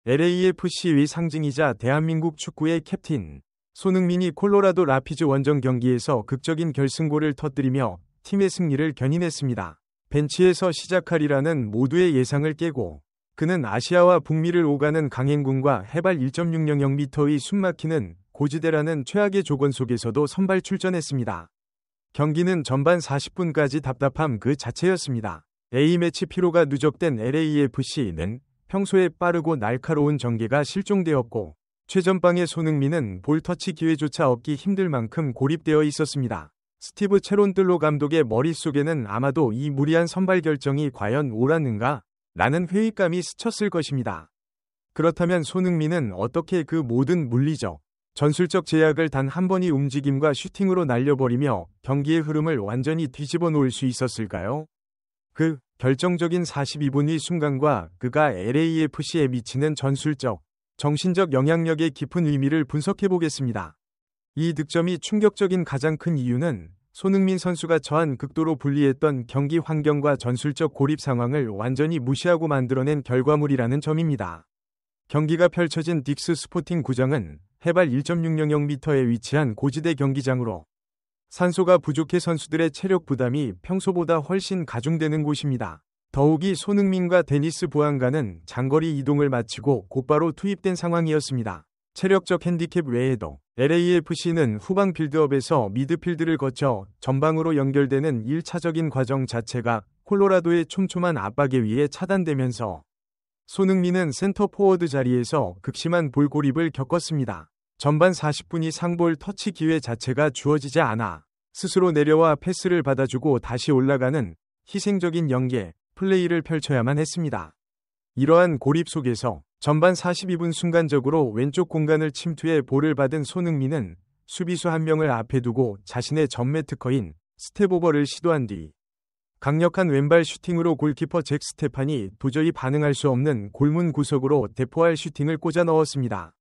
LAFC의 상징이자 대한민국 축구의 캡틴 손흥민이 콜로라도 라피즈 원정 경기에서 극적인 결승골을 터뜨리며 팀의 승리를 견인했습니다. 벤치에서 시작하리라는 모두의 예상을 깨고 그는 아시아와 북미를 오가는 강행군과 해발 1.600m의 숨막히는 고지대라는 최악의 조건 속에서도 선발 출전했습니다. 경기는 전반 40분까지 답답함 그 자체였습니다. A매치 피로가 누적된 LAFC는 평소에 빠르고 날카로운 전개가 실종되었고 최전방의 손흥민은 볼 터치 기회조차 얻기 힘들 만큼 고립되어 있었습니다. 스티브 체론틀로 감독의 머릿속에는 아마도 이 무리한 선발 결정이 과연 옳았는가? 라는 회의감이 스쳤을 것입니다. 그렇다면 손흥민은 어떻게 그 모든 물리적, 전술적 제약을 단 한 번의 움직임과 슈팅으로 날려버리며 경기의 흐름을 완전히 뒤집어 놓을 수 있었을까요? 그 결정적인 42분의 순간과 그가 LAFC에 미치는 전술적, 정신적 영향력의 깊은 의미를 분석해보겠습니다. 이 득점이 충격적인 가장 큰 이유는 손흥민 선수가 처한 극도로 불리했던 경기 환경과 전술적 고립 상황을 완전히 무시하고 만들어낸 결과물이라는 점입니다. 경기가 펼쳐진 딕스 스포팅 구장은 해발 1.600m에 위치한 고지대 경기장으로 산소가 부족해 선수들의 체력 부담이 평소보다 훨씬 가중되는 곳입니다. 더욱이 손흥민과 데니스 부안가는 장거리 이동을 마치고 곧바로 투입된 상황이었습니다. 체력적 핸디캡 외에도 LAFC는 후방 빌드업에서 미드필드를 거쳐 전방으로 연결되는 1차적인 과정 자체가 콜로라도의 촘촘한 압박에 의해 차단되면서 손흥민은 센터 포워드 자리에서 극심한 볼 고립을 겪었습니다. 전반 40분이 상볼 터치 기회 자체가 주어지지 않아 스스로 내려와 패스를 받아주고 다시 올라가는 희생적인 연계, 플레이를 펼쳐야만 했습니다. 이러한 고립 속에서 전반 42분 순간적으로 왼쪽 공간을 침투해 볼을 받은 손흥민은 수비수 한 명을 앞에 두고 자신의 전매 특허인 스텝오버를 시도한 뒤 강력한 왼발 슈팅으로 골키퍼 잭 스테판이 도저히 반응할 수 없는 골문 구석으로 대포할 슈팅을 꽂아 넣었습니다.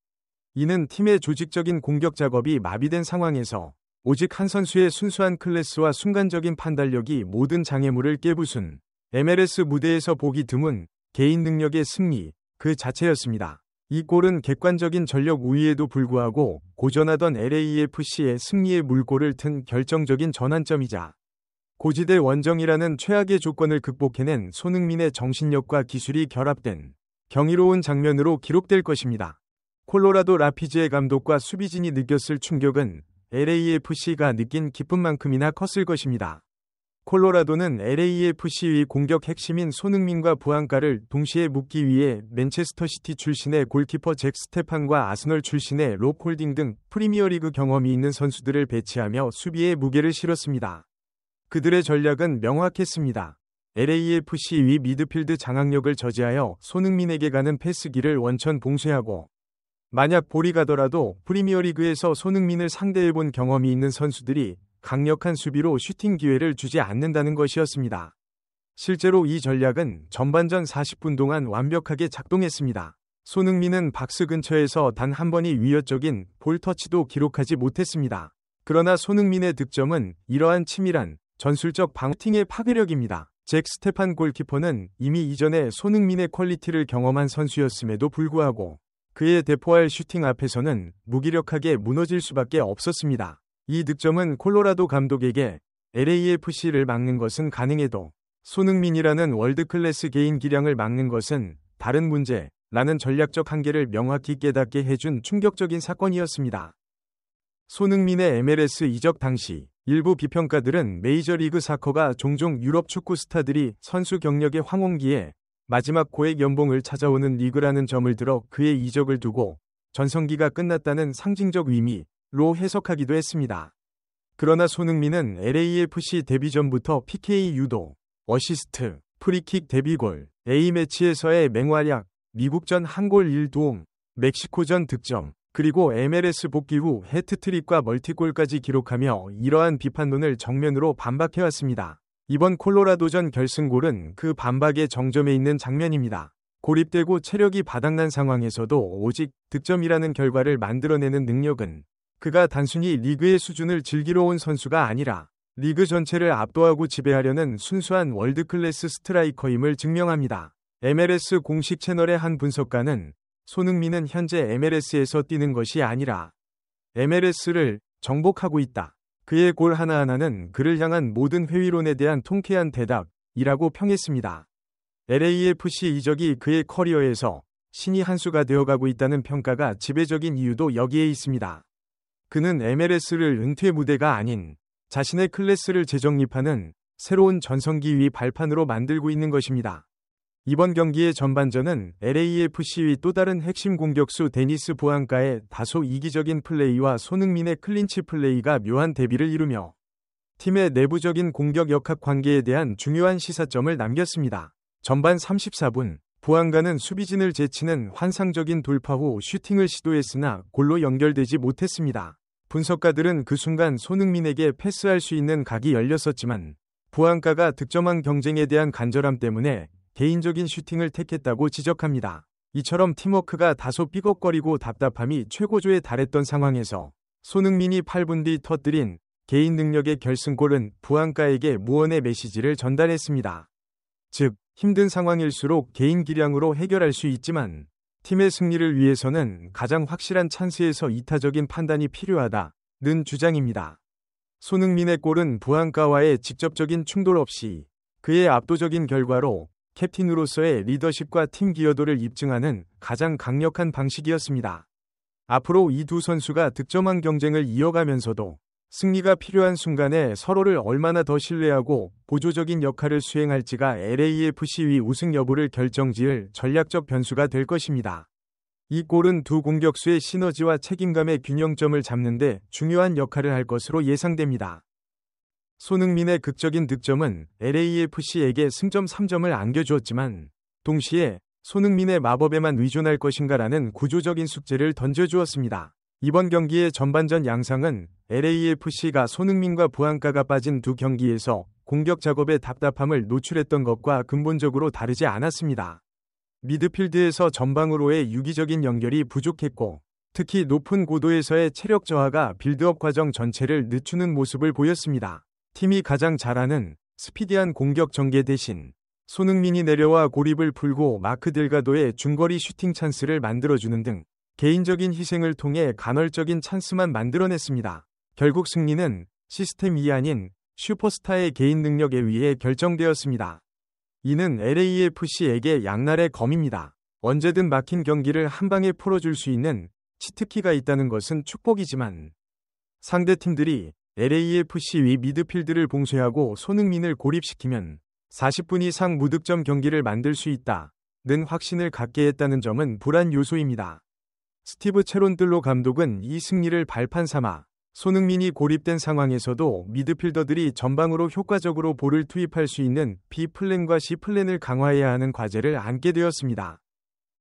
이는 팀의 조직적인 공격 작업이 마비된 상황에서 오직 한 선수의 순수한 클래스와 순간적인 판단력이 모든 장애물을 깨부순 MLS 무대에서 보기 드문 개인 능력의 승리 그 자체였습니다. 이 골은 객관적인 전력 우위에도 불구하고 고전하던 LAFC의 승리의 물꼬를 튼 결정적인 전환점이자 고지대 원정이라는 최악의 조건을 극복해낸 손흥민의 정신력과 기술이 결합된 경이로운 장면으로 기록될 것입니다. 콜로라도 라피즈의 감독과 수비진이 느꼈을 충격은 LAFC가 느낀 기쁨만큼이나 컸을 것입니다. 콜로라도는 LAFC의 공격 핵심인 손흥민과 부안가를 동시에 묶기 위해 맨체스터 시티 출신의 골키퍼 잭 스테판과 아스널 출신의 롭 홀딩 등 프리미어리그 경험이 있는 선수들을 배치하며 수비에 무게를 실었습니다. 그들의 전략은 명확했습니다. LAFC의 미드필드 장악력을 저지하여 손흥민에게 가는 패스기를 원천 봉쇄하고 만약 볼이 가더라도 프리미어리그에서 손흥민을 상대해본 경험이 있는 선수들이 강력한 수비로 슈팅 기회를 주지 않는다는 것이었습니다. 실제로 이 전략은 전반전 40분 동안 완벽하게 작동했습니다. 손흥민은 박스 근처에서 단 한 번의 위협적인 볼 터치도 기록하지 못했습니다. 그러나 손흥민의 득점은 이러한 치밀한 전술적 방어팅의 파괴력입니다. 잭 스테판 골키퍼는 이미 이전에 손흥민의 퀄리티를 경험한 선수였음에도 불구하고 그의 대포할 슈팅 앞에서는 무기력하게 무너질 수밖에 없었습니다. 이 득점은 콜로라도 감독에게 LAFC를 막는 것은 가능해도 손흥민이라는 월드클래스 개인 기량을 막는 것은 다른 문제라는 전략적 한계를 명확히 깨닫게 해준 충격적인 사건이었습니다. 손흥민의 MLS 이적 당시 일부 비평가들은 메이저리그 사커가 종종 유럽 축구 스타들이 선수 경력의 황혼기에 마지막 고액 연봉을 찾아오는 리그라는 점을 들어 그의 이적을 두고 전성기가 끝났다는 상징적 의미로 해석하기도 했습니다. 그러나 손흥민은 LAFC 데뷔 전부터 PK 유도, 어시스트, 프리킥 데뷔골, A매치에서의 맹활약, 미국전 한 골 1도움, 멕시코전 득점, 그리고 MLS 복귀 후 해트트릭과 멀티골까지 기록하며 이러한 비판론을 정면으로 반박해왔습니다. 이번 콜로라도전 결승골은 그 반박의 정점에 있는 장면입니다. 고립되고 체력이 바닥난 상황에서도 오직 득점이라는 결과를 만들어내는 능력은 그가 단순히 리그의 수준을 즐기러 온 선수가 아니라 리그 전체를 압도하고 지배하려는 순수한 월드클래스 스트라이커임을 증명합니다. MLS 공식 채널의 한 분석가는 손흥민은 현재 MLS에서 뛰는 것이 아니라 MLS를 정복하고 있다. 그의 골 하나하나는 그를 향한 모든 회의론에 대한 통쾌한 대답이라고 평했습니다. LAFC 이적이 그의 커리어에서 신이 한 수가 되어가고 있다는 평가가 지배적인 이유도 여기에 있습니다. 그는 MLS를 은퇴 무대가 아닌 자신의 클래스를 재정립하는 새로운 전성기 위 발판으로 만들고 있는 것입니다. 이번 경기의 전반전은 LAFC의 또 다른 핵심 공격수 데니스 부앙가의 다소 이기적인 플레이와 손흥민의 클린치 플레이가 묘한 대비를 이루며 팀의 내부적인 공격 역학 관계에 대한 중요한 시사점을 남겼습니다. 전반 34분, 부앙가는 수비진을 제치는 환상적인 돌파 후 슈팅을 시도했으나 골로 연결되지 못했습니다. 분석가들은 그 순간 손흥민에게 패스할 수 있는 각이 열렸었지만 부앙가가 득점왕 경쟁에 대한 간절함 때문에 개인적인 슈팅을 택했다고 지적합니다. 이처럼 팀워크가 다소 삐걱거리고 답답함이 최고조에 달했던 상황에서 손흥민이 8분 뒤 터뜨린 개인 능력의 결승골은 부앙가에게 무언의 메시지를 전달했습니다. 즉, 힘든 상황일수록 개인 기량으로 해결할 수 있지만 팀의 승리를 위해서는 가장 확실한 찬스에서 이타적인 판단이 필요하다는 주장입니다. 손흥민의 골은 부앙가와의 직접적인 충돌 없이 그의 압도적인 결과로 캡틴으로서의 리더십과 팀 기여도를 입증하는 가장 강력한 방식이었습니다. 앞으로 이 두 선수가 득점왕 경쟁을 이어가면서도 승리가 필요한 순간에 서로를 얼마나 더 신뢰하고 보조적인 역할을 수행할지가 LAFC의 우승 여부를 결정지을 전략적 변수가 될 것입니다. 이 골은 두 공격수의 시너지와 책임감의 균형점을 잡는 데 중요한 역할을 할 것으로 예상됩니다. 손흥민의 극적인 득점은 LAFC에게 승점 3점을 안겨주었지만 동시에 손흥민의 마법에만 의존할 것인가라는 구조적인 숙제를 던져주었습니다. 이번 경기의 전반전 양상은 LAFC가 손흥민과 부앙가가 빠진 두 경기에서 공격 작업의 답답함을 노출했던 것과 근본적으로 다르지 않았습니다. 미드필드에서 전방으로의 유기적인 연결이 부족했고 특히 높은 고도에서의 체력 저하가 빌드업 과정 전체를 늦추는 모습을 보였습니다. 팀이 가장 잘하는 스피디한 공격 전개 대신 손흥민이 내려와 고립을 풀고 마크 델가도의 중거리 슈팅 찬스를 만들어주는 등 개인적인 희생을 통해 간헐적인 찬스만 만들어냈습니다. 결국 승리는 시스템이 아닌 슈퍼스타의 개인 능력에 의해 결정되었습니다. 이는 LAFC에게 양날의 검입니다. 언제든 막힌 경기를 한 방에 풀어줄 수 있는 치트키가 있다는 것은 축복이지만 상대 팀들이 LAFC의 미드필드를 봉쇄하고 손흥민을 고립시키면 40분 이상 무득점 경기를 만들 수 있다는 확신을 갖게 했다는 점은 불안 요소입니다. 스티브 체론들로 감독은 이 승리를 발판 삼아 손흥민이 고립된 상황에서도 미드필더들이 전방으로 효과적으로 볼을 투입할 수 있는 B플랜과 C플랜을 강화해야 하는 과제를 안게 되었습니다.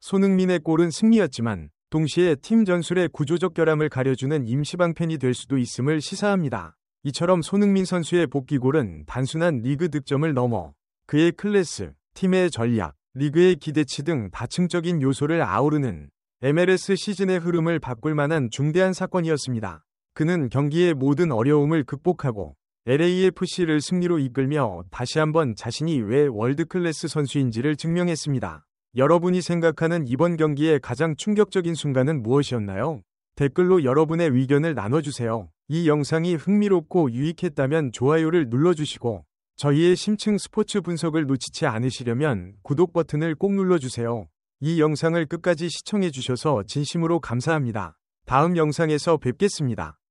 손흥민의 골은 승리였지만 동시에 팀 전술의 구조적 결함을 가려주는 임시방편이 될 수도 있음을 시사합니다. 이처럼 손흥민 선수의 복귀골은 단순한 리그 득점을 넘어 그의 클래스, 팀의 전략, 리그의 기대치 등 다층적인 요소를 아우르는 MLS 시즌의 흐름을 바꿀 만한 중대한 사건이었습니다. 그는 경기의 모든 어려움을 극복하고 LAFC를 승리로 이끌며 다시 한번 자신이 왜 월드클래스 선수인지를 증명했습니다. 여러분이 생각하는 이번 경기의 가장 충격적인 순간은 무엇이었나요? 댓글로 여러분의 의견을 나눠주세요. 이 영상이 흥미롭고 유익했다면 좋아요를 눌러주시고 저희의 심층 스포츠 분석을 놓치지 않으시려면 구독 버튼을 꼭 눌러주세요. 이 영상을 끝까지 시청해주셔서 진심으로 감사합니다. 다음 영상에서 뵙겠습니다.